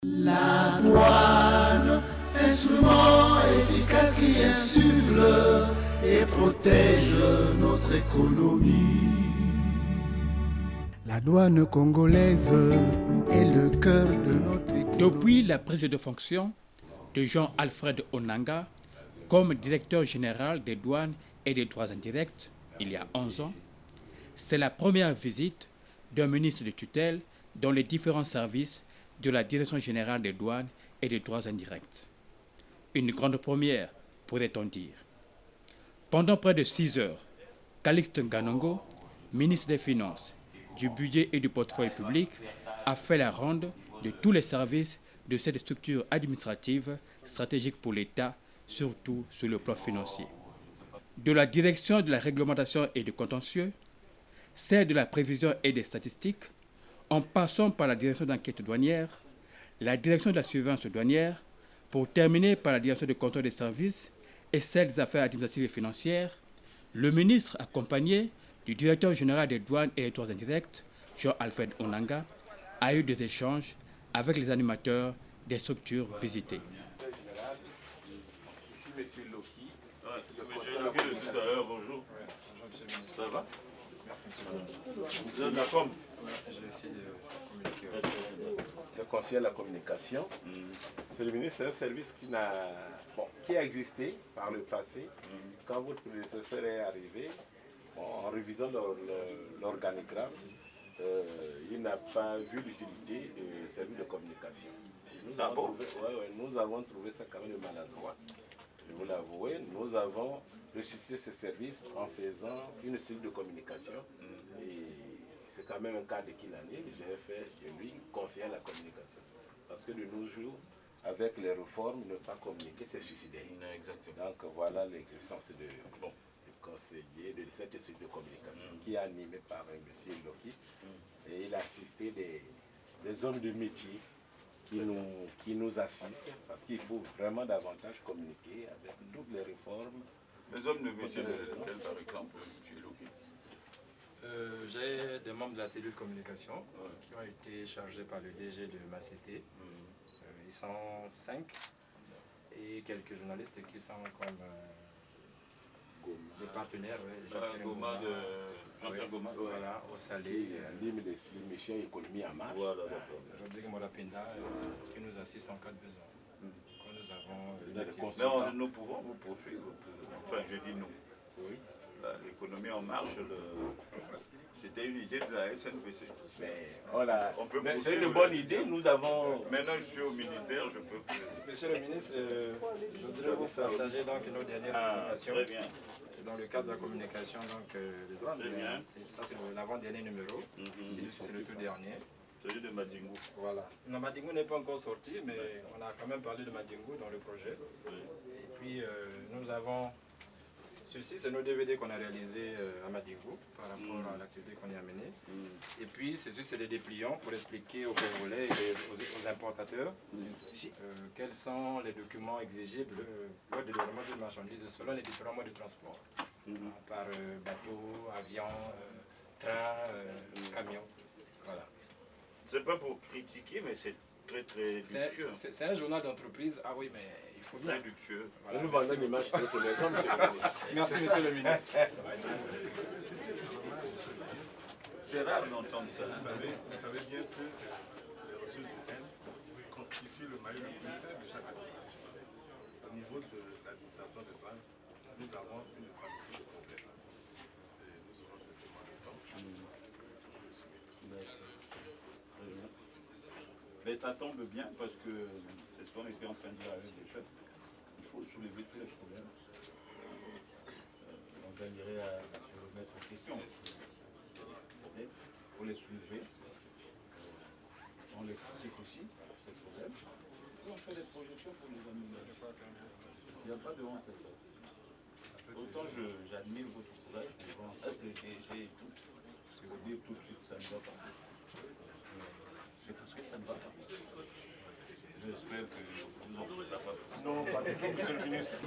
La douane, instrument efficace qui insuffle et protège notre économie. La douane congolaise est le cœur de notre économie. Depuis la prise de fonction de Jean-Alfred Onanga comme directeur général des douanes et des droits indirects, il y a 11 ans, c'est la première visite d'un ministre de tutelle dans les différents services de la Direction générale des douanes et des droits indirects. Une grande première, pourrait-on dire. Pendant près de 6 heures, Calixte Nganongo, ministre des Finances, du Budget et du Portefeuille public, a fait la ronde de tous les services de cette structure administrative stratégique pour l'État, surtout sur le plan financier. De la direction de la réglementation et du contentieux, celle de la prévision et des statistiques, en passant par la direction d'enquête douanière, la direction de la surveillance douanière, pour terminer par la direction de contrôle des services et celle des affaires administratives et financières, le ministre, accompagné du directeur général des douanes et des droits indirects, Jean-Alfred Onanga, a eu des échanges avec les animateurs des structures visitées. Ici, monsieur Loki. Monsieur Loki, tout à l'heure, bonjour. Bonjour, monsieur le ministre. Ça va? Merci, monsieur le ministre. Vous êtes d'accord? J'ai essayé de communiquer. Le conseiller à la communication. Monsieur le ministre, c'est un service qui a existé par le passé. Quand votre prédécesseur est arrivé, en révisant l'organigramme, il n'a pas vu l'utilité du service de communication. Nous avons trouvé ça quand même maladroit. Je vous l'avoue, nous avons ressuscité ce service en faisant une série de communication. Et c'est quand même un cas de qu'il année. J'ai fait de lui conseiller à la communication. Parce que de nos jours, avec les réformes, ne pas communiquer, c'est suicidaire. Exactement. Donc voilà l'existence du conseiller de cette série de communication qui est animé par M. Loki. Et il a assisté des hommes de métier qui nous assistent, parce qu'il faut vraiment davantage communiquer avec toutes les réformes. Les hommes de métier, quel par exemple, M. Loki? J'ai des membres de la cellule communication qui ont été chargés par le DG de m'assister. Ils sont 5 et quelques journalistes qui sont comme des partenaires. Jean-Pierre Goma, voilà, au Salé. L'émission Économie en marche. Voilà, Rodrigue Morapinda qui nous assiste en cas de besoin. Quand nous avons mais nous pouvons vous poursuivre. Enfin, je dis nous. Oui. L'économie en marche, c'était une idée de la SNPC. C'est une bonne idée, nous avons... Maintenant, je suis au ministère, je peux... Monsieur le ministre, je voudrais vous partager donc nos dernières communications. Très bien. Dans le cadre de la communication des douanes, ça c'est l'avant-dernier numéro, c'est le tout dernier. Celui de Madingo. Voilà. Non, Madingo n'est pas encore sorti, mais on a quand même parlé de Madingo dans le projet. Oui. Et puis nous avons... Ceci, c'est nos DVD qu'on a réalisés à Madingo par rapport à l'activité qu'on y a menée. Et puis, c'est juste des dépliants pour expliquer aux Congolais et aux importateurs quels sont les documents exigibles lors du développement d'une marchandise selon les différents modes de transport. Par bateau, avion, train, camion. Voilà. C'est pas pour critiquer, mais c'est très luxueux. C'est un journal d'entreprise. Ah oui, mais il faut bien. Très luxueux. Voilà, nous vendons une image de notre maison, monsieur le ministre. Merci, monsieur le ministre. C'est rare d'entendre ça. Vous savez bien que les ressources humaines constituent le maillon le plus faible de chaque administration. Au niveau de l'administration des douanes, nous avons une panoplie de problèmes. Et nous aurons certainement le temps. Mais ça tombe bien parce que c'est ce qu'on était en train de dire avec les chefs. Il faut soulever tous les problèmes. On gagnerait à se remettre en question. Il faut les soulever. On les critique aussi, ces problèmes. Et on fait des projections pour les améliorer. Il n'y a pas de honte à ça. Autant j'admire votre courage devant SDG et tout. Parce que vous dire tout de suite ça ne va pas. C'est parce que ça ne va pas. J'espère que vous n'en faites pas. Non, pas du tout, monsieur le ministre.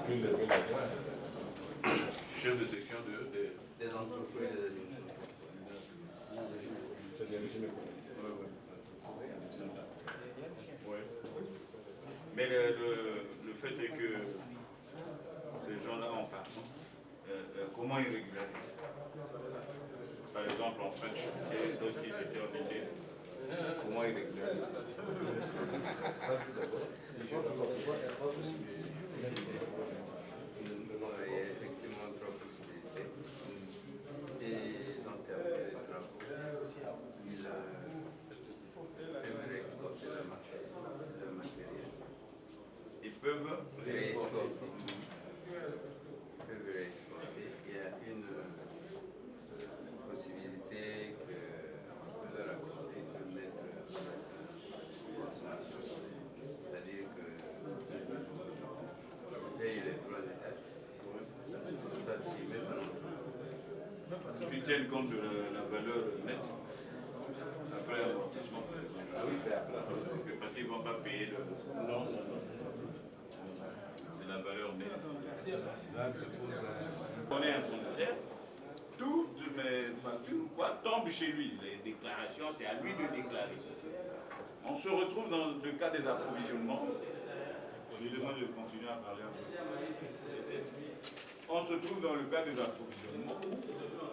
Plus lever la voix. Chef de section des entreprises. Ouais. Mais le fait est que ces gens-là en partant, comment ils régularisent? Par exemple, en fin de chantier, lorsqu'ils étaient en été, comment ils régularisent? Il y a effectivement trois possibilités. S'ils ont terminé les travaux, ils peuvent réexporter le matériel. Ils peuvent réexporter. Il y a une possibilité que peut leur accorder de mettre en consommation. C'est-à-dire que paye les droits des taxes. Ils tiennent compte de la valeur nette après l'amortissement, par exemple. Ah oui, parce qu'ils ne vont pas payer le. Non. C'est la valeur nette. On est un foncier, toutes mes factures tombent chez lui. Les déclarations, c'est à lui de déclarer. On se retrouve dans le cas des approvisionnements. Je lui demande de continuer à parler à vous. On se trouve dans le cas des approvisionnements.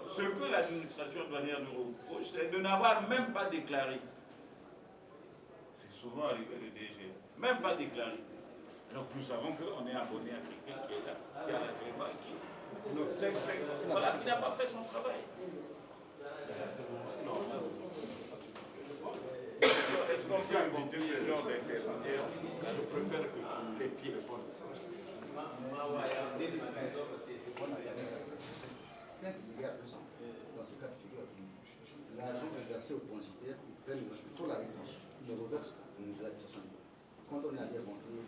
Ce que l'administration douanière nous reproche, c'est de n'avoir même pas déclaré. C'est souvent arrivé le DG. Même pas déclaré. Alors que nous savons qu'on est abonné à quelqu'un qui est là, qui a l'agrément, qui n'a pas fait son travail. Est-ce qu'on peut inventer ce genre d'intermédiaire? Je préfère que les pieds le font. 5 milliards 200 dans ce cas de figure. L'argent est versé aux transitaires, ils prennent, il faut la rétention, ils le reversent l'administration. Quand on est allé rentrer,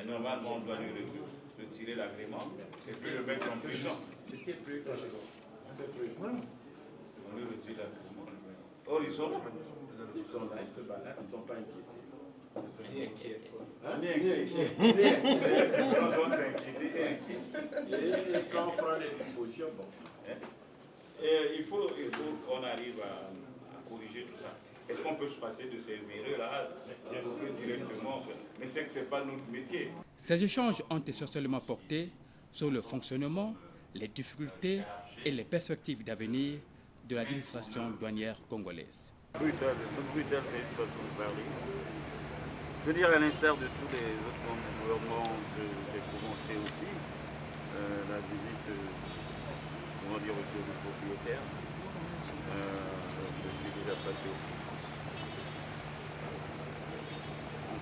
normalement, on doit lui retirer l'agrément et puis le mettre en prison. C'était plus. On lui retire l'agrément. Or, ils sont là. Ils sont là, ils se baladent, ils ne sont pas inquiétés. Ni inquiets. Ni inquiets. On doit inquiéter et inquiets. Et quand on prend les dispositions, bon. Et il faut qu'on arrive à corriger tout ça. Est-ce qu'on peut se passer de ces véreux-là directement? Mais c'est que ce n'est pas notre métier. Ces échanges ont essentiellement porté sur le fonctionnement, les difficultés et les perspectives d'avenir de l'administration douanière congolaise. Brutal, c'est une façon de parler. Je veux dire, à l'instar de tous les autres gouvernements, j'ai commencé aussi la visite, comment dire, au propriétaire. Je suis déjà passé au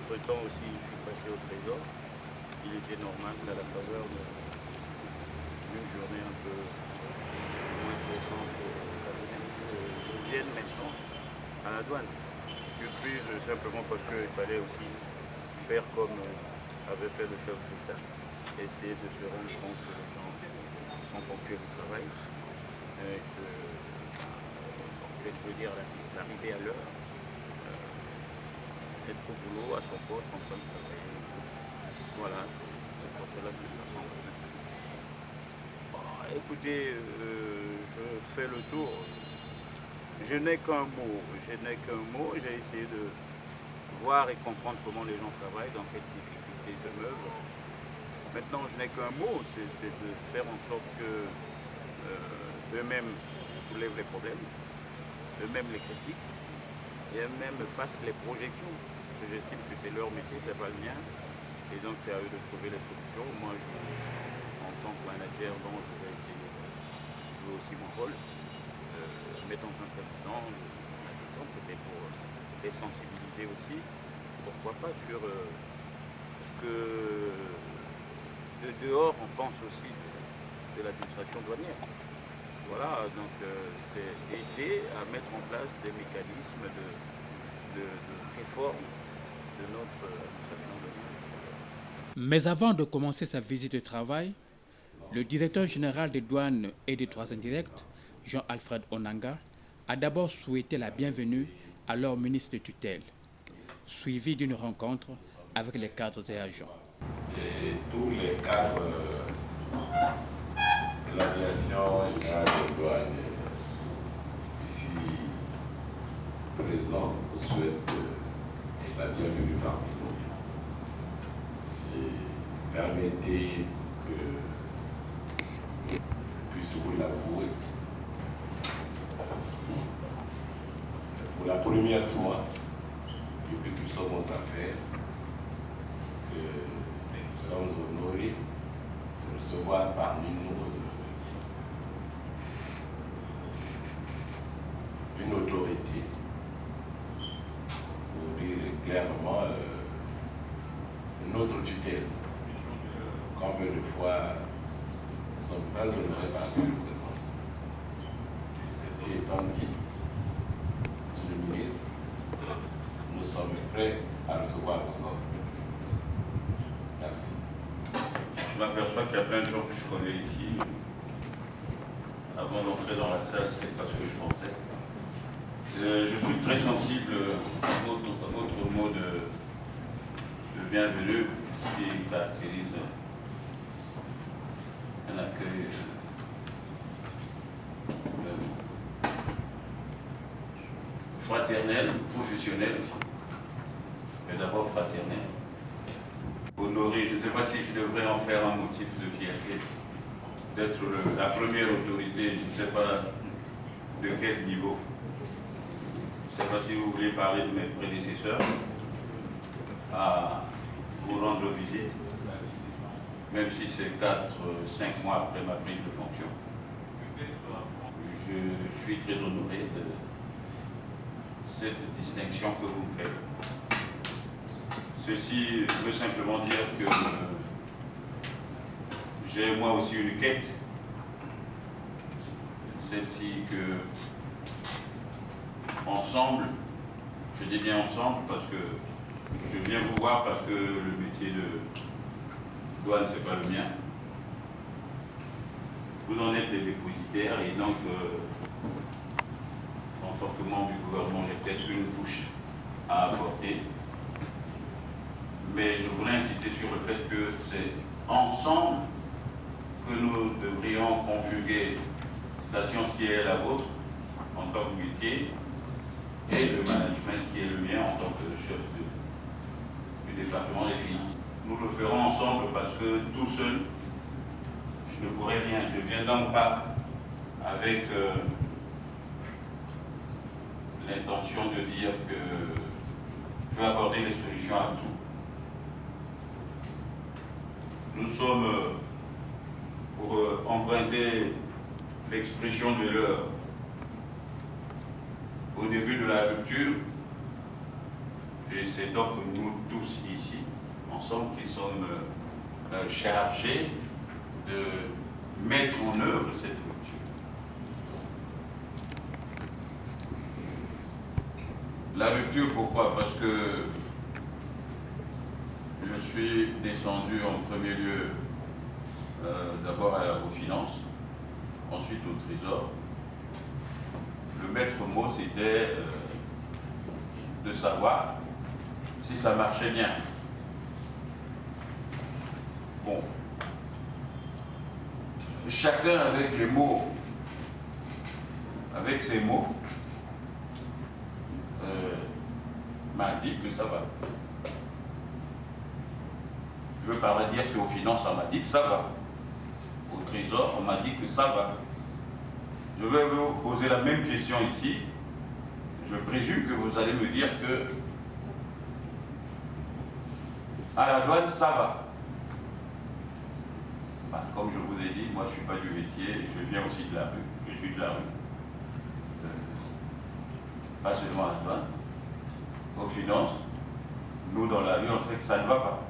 Entre-temps aussi, je suis passé au Trésor. Il était normal qu'à la faveur d'une journée un peu moins stressante, je vienne maintenant à la douane. Surprise simplement parce qu'il fallait aussi faire comme avait fait le chef d'État, essayer de se rendre compte que les gens sont ponctuels au travail, et que, je veux dire, l'arrivée à l'heure, être au boulot, à son poste, en train de travailler. Voilà, c'est pour cela que ça semble. Écoutez, je fais le tour. Je n'ai qu'un mot. J'ai essayé de voir et comprendre comment les gens travaillent, dans quelles difficultés ils se meuvent. Maintenant, je n'ai qu'un mot, c'est de faire en sorte que eux-mêmes soulèvent les problèmes, eux-mêmes les critiquent, et eux-mêmes fassent les projections. J'estime que c'est leur métier, c'est pas le mien, et donc c'est à eux de trouver les solutions. Moi, en tant que manager, je vais essayer de jouer aussi mon rôle. Mais dans un premier temps, la descente, c'était pour les sensibiliser aussi, pourquoi pas, sur ce que de dehors on pense aussi de l'administration douanière. Voilà, donc c'est aider à mettre en place des mécanismes de réforme de notre administration douanière. Mais avant de commencer sa visite de travail, le directeur général des douanes et des droits indirects, Jean-Alfred Onanga, a d'abord souhaité la bienvenue à leur ministre de tutelle, suivi d'une rencontre avec les cadres et agents. Et tous les cadres présent vous souhaite la bienvenue parmi nous. Et permettez que je puisse vous l'avouer. Pour la première fois, depuis que nous sommes aux affaires, que nous sommes honorés de recevoir parmi nous une autorité, pour dire clairement notre tutelle. Combien de fois nous sommes très honorés par votre présence. Ceci étant dit, Monsieur le ministre, nous sommes prêts à recevoir vos ordres. Merci. Je m'aperçois qu'il y a plein de gens que je connais ici. Avant d'entrer dans la salle, c'est pas ce que je pensais. Je suis très sensible à votre mot de bienvenue, ce qui caractérise un accueil fraternel, professionnel aussi, mais d'abord fraternel. Honoré, je ne sais pas si je devrais en faire un motif de fierté, d'être la première autorité, je ne sais pas de quel niveau. Je ne sais pas si vous voulez parler de mes prédécesseurs à vous rendre visite, même si c'est 4-5 mois après ma prise de fonction. Je suis très honoré de cette distinction que vous me faites. Ceci veut simplement dire que j'ai moi aussi une quête, celle-ci que ensemble, je dis bien ensemble parce que je viens vous voir parce que le métier de douane c'est pas le mien. Vous en êtes les dépositaires et donc en tant que membre du gouvernement, j'ai peut-être une touche à apporter. Mais je voulais insister sur le fait que c'est ensemble que nous devrions conjuguer la science qui est la vôtre en tant que métier et le management qui est le mien en tant que chef du département des finances. Nous le ferons ensemble parce que tout seul, je ne pourrais rien. Je ne viens donc pas avec l'intention de dire que je vais apporter des solutions à tout. Nous sommes, pour emprunter l'expression de l'heure, au début de la rupture, et c'est donc nous tous ici, ensemble, qui sommes chargés de mettre en œuvre cette rupture. La rupture, pourquoi? Parce que je suis descendu en premier lieu d'abord à Aérofinance, ensuite au Trésor. Le maître mot, c'était de savoir si ça marchait bien. Bon. Chacun avec les mots, avec ses mots, m'a dit que ça va. Je veux par là dire qu'aux finances, on m'a dit que ça va. Au Trésor, on m'a dit que ça va. Je vais vous poser la même question ici. Je présume que vous allez me dire que à la douane, ça va. Bah, comme je vous ai dit, moi je ne suis pas du métier, je viens aussi de la rue. Je suis de la rue. Pas seulement à la douane. Aux finances, nous dans la rue, on sait que ça ne va pas.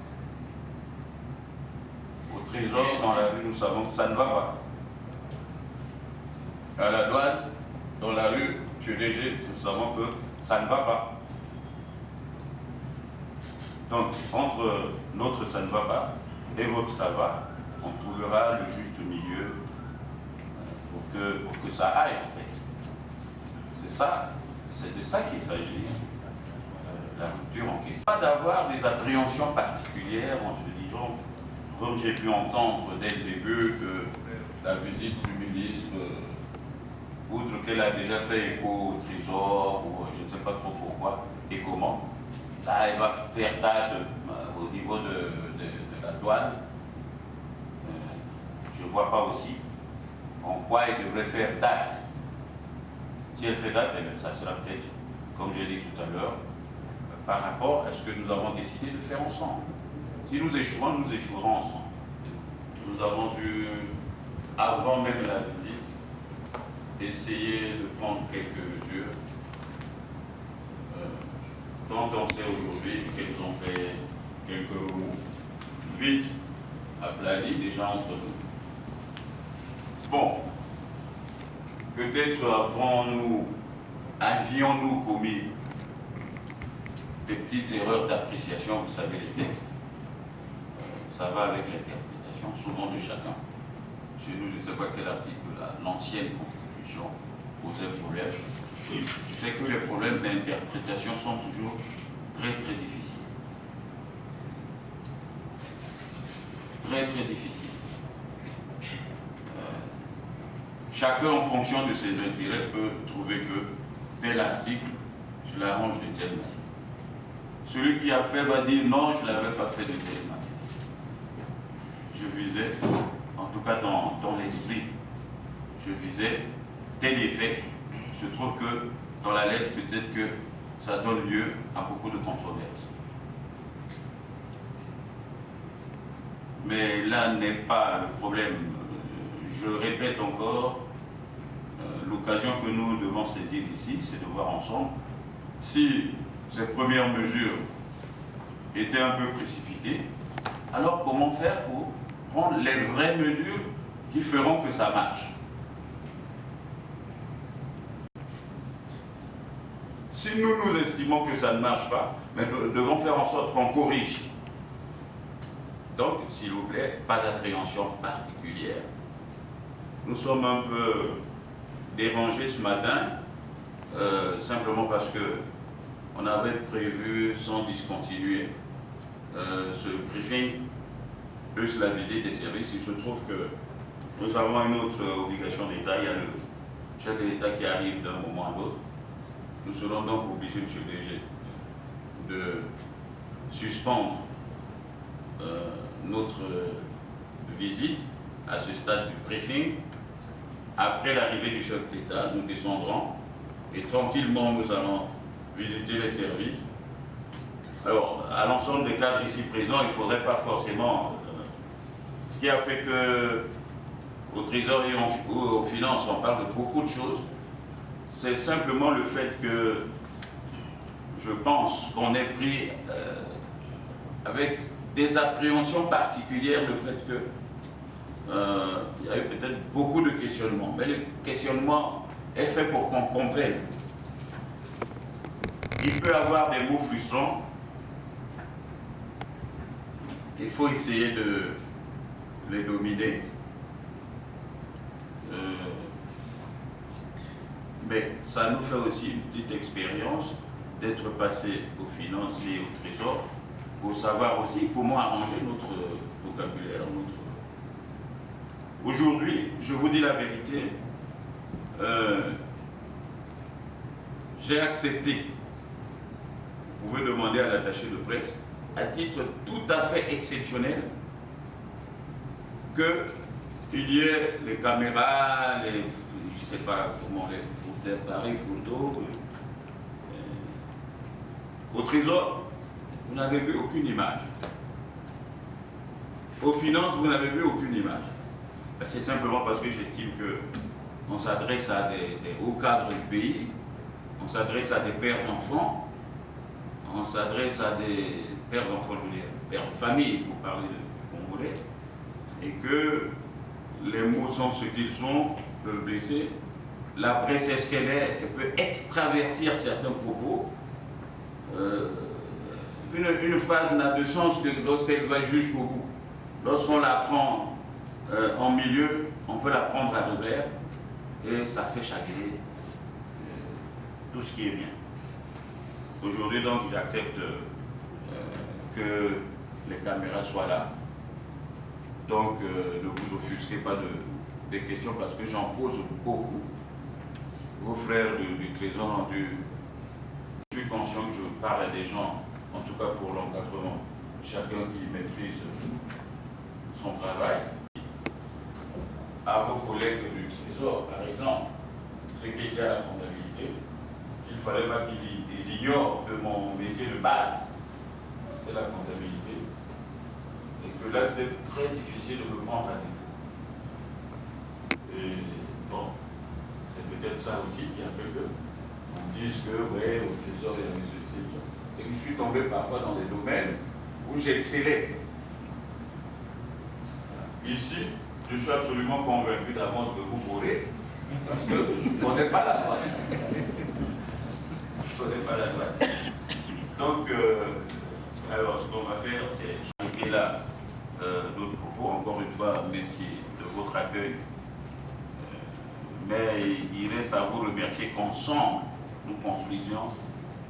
Au Trésor, dans la rue, nous savons que ça ne va pas. À la douane, dans la rue, M. DG, nous savons que ça ne va pas. Donc, entre notre ça ne va pas et votre ça va, on trouvera le juste milieu pour que ça aille, en fait. C'est ça, c'est de ça qu'il s'agit, la rupture en question. Pas d'avoir des appréhensions particulières en se disant, comme j'ai pu entendre dès le début, que la visite du ministre outre qu'elle a déjà fait écho au Trésor, ou je ne sais pas trop pourquoi et comment, là, elle va faire date au niveau de la douane. Je ne vois pas aussi en quoi elle devrait faire date. Si elle fait date, eh bien, ça sera peut-être, comme j'ai dit tout à l'heure, par rapport à ce que nous avons décidé de faire ensemble. Si nous échouons, nous échouerons ensemble. Nous avons dû, avant même la visite, essayer de prendre quelques mesures dont on sait aujourd'hui qu'elles ont fait quelques roues vite aplanis déjà entre nous. Bon, peut-être avions-nous commis des petites erreurs d'appréciation, vous savez, les textes. Ça va avec l'interprétation, souvent de chacun. Chez nous, je ne sais pas quel article de l'ancienne Constitution posait problème. Je sais que les problèmes d'interprétation sont toujours très très difficiles. Très très difficiles. Chacun, en fonction de ses intérêts, peut trouver que tel article, je l'arrange de telle manière. Celui qui a fait va dire non, je ne l'avais pas fait de telle manière. Je visais, en tout cas dans l'esprit, je visais tel effet. Il se trouve que dans la lettre, peut-être que ça donne lieu à beaucoup de controverses. Mais là n'est pas le problème. Je répète encore, l'occasion que nous devons saisir ici, c'est de voir ensemble si ces premières mesures étaient un peu précipitées, alors comment faire pour prendre les vraies mesures qui feront que ça marche. Si nous estimons que ça ne marche pas, mais nous devons faire en sorte qu'on corrige. Donc, s'il vous plaît, pas d'appréhension particulière. Nous sommes un peu dérangés ce matin, simplement parce que on avait prévu, sans discontinuer, ce briefing, plus la visite des services. Il se trouve que nous avons une autre obligation d'État. Il y a le chef de l'État qui arrive d'un moment à l'autre. Nous serons donc obligés, M. le DG, de suspendre notre visite à ce stade du briefing. Après l'arrivée du chef d'État, nous descendrons et tranquillement nous allons visiter les services. Alors, à l'ensemble des cadres ici présents, il ne faudrait pas forcément... ce qui a fait que au Trésor et aux finances, on parle de beaucoup de choses, c'est simplement le fait que je pense qu'on ait pris avec des appréhensions particulières le fait que il y a eu peut-être beaucoup de questionnements, mais le questionnement est fait pour qu'on comprenne. Il peut y avoir des mots frustrants, il faut essayer de les dominer. Mais ça nous fait aussi une petite expérience d'être passé aux finances et au trésor pour savoir aussi comment arranger notre vocabulaire. Aujourd'hui, je vous dis la vérité, j'ai accepté, vous pouvez demander à l'attaché de presse, à titre tout à fait exceptionnel, qu'il y ait les caméras, les, je ne sais pas comment, les appareils photo. Au trésor, vous n'avez vu aucune image. Aux finances, vous n'avez vu aucune image. Ben, c'est simplement parce que j'estime qu'on s'adresse à des hauts cadres du pays, on s'adresse à des pères d'enfants, on s'adresse à des pères d'enfants, je veux dire, pères de famille, pour parler de Congolais, et que les mots sont ce qu'ils sont, peuvent blesser. La presse est ce qu'elle est, elle peut extravertir certains propos. Une phrase n'a de sens que lorsqu'elle va jusqu'au bout. Lorsqu'on la prend en milieu, on peut la prendre à revers et ça fait chavirer tout ce qui est bien. Aujourd'hui donc j'accepte que les caméras soient là. Donc ne vous offusquez pas des questions parce que j'en pose beaucoup. vos frères du Trésor rendu, je suis conscient que je parle à des gens, en tout cas pour l'encadrement, chacun qui maîtrise son travail. À vos collègues du Trésor, par exemple, ceux qui étaient à la comptabilité, il ne fallait pas qu'ils ignorent que mon métier de base, c'est la comptabilité. Et que là, c'est très difficile de me prendre à défaut. Et bon, c'est peut-être ça aussi qui a fait que on dise que, ouais, au Trésor, il y a des ceci. C'est que je suis tombé parfois dans des domaines où j'excellais. Ici, je suis absolument convaincu d'avance que vous pourrez, parce que je ne connais pas la droite. Je ne connais pas la droite. Donc, alors, ce qu'on va faire, c'est j'arrêter là notre propos. Encore une fois, merci de votre accueil. Mais il reste à vous remercier qu'ensemble, nous construisions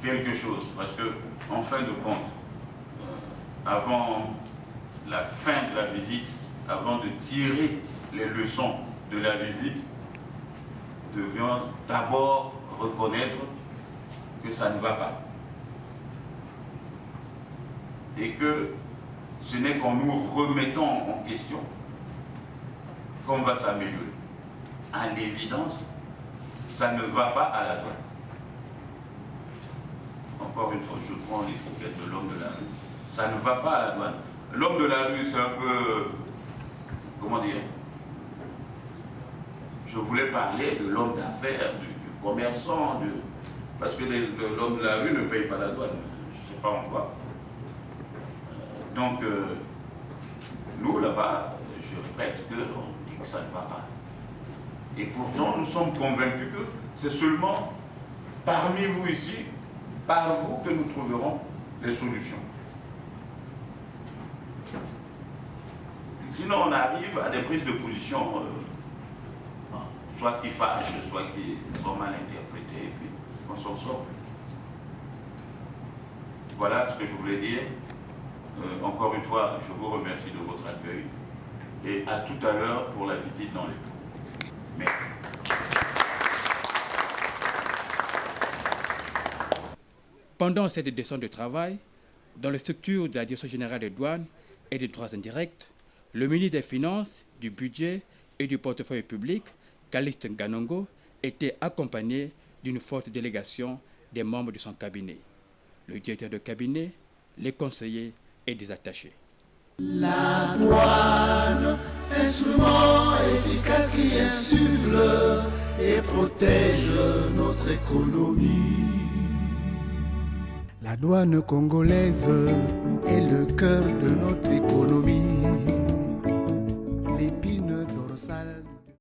quelque chose. Parce que, en fin de compte, avant la fin de la visite, avant de tirer les leçons de la visite, nous devions d'abord reconnaître que ça ne va pas. Et que ce n'est qu'en nous remettant en question qu'on va s'améliorer. À l'évidence, ça ne va pas à la douane. Encore une fois, je prends l'étiquette de l'homme de la rue. Ça ne va pas à la douane. L'homme de la rue, c'est un peu... Comment dire? Je voulais parler de l'homme d'affaires, du commerçant, parce que l'homme de la rue ne paye pas la douane. Je ne sais pas en quoi. Donc, nous, là-bas, je répète qu'on dit que ça ne va pas. Et pourtant, nous sommes convaincus que c'est seulement parmi vous ici, par vous, que nous trouverons les solutions. Sinon, on arrive à des prises de position, soit qui fâchent, soit qui sont mal interprétées, et puis on s'en sort. Voilà ce que je voulais dire. Encore une fois, je vous remercie de votre accueil. Et à tout à l'heure pour la visite dans les cours. Merci. Pendant cette descente de travail, dans les structures de la Direction générale des douanes et des droits indirects, le ministre des Finances, du Budget et du Portefeuille public, Calixte Nganongo, était accompagné d'une forte délégation des membres de son cabinet. Le directeur de cabinet, les conseillers et des attachés. La douane, instrument efficace qui insuffle et protège notre économie. La douane congolaise est le cœur de notre économie.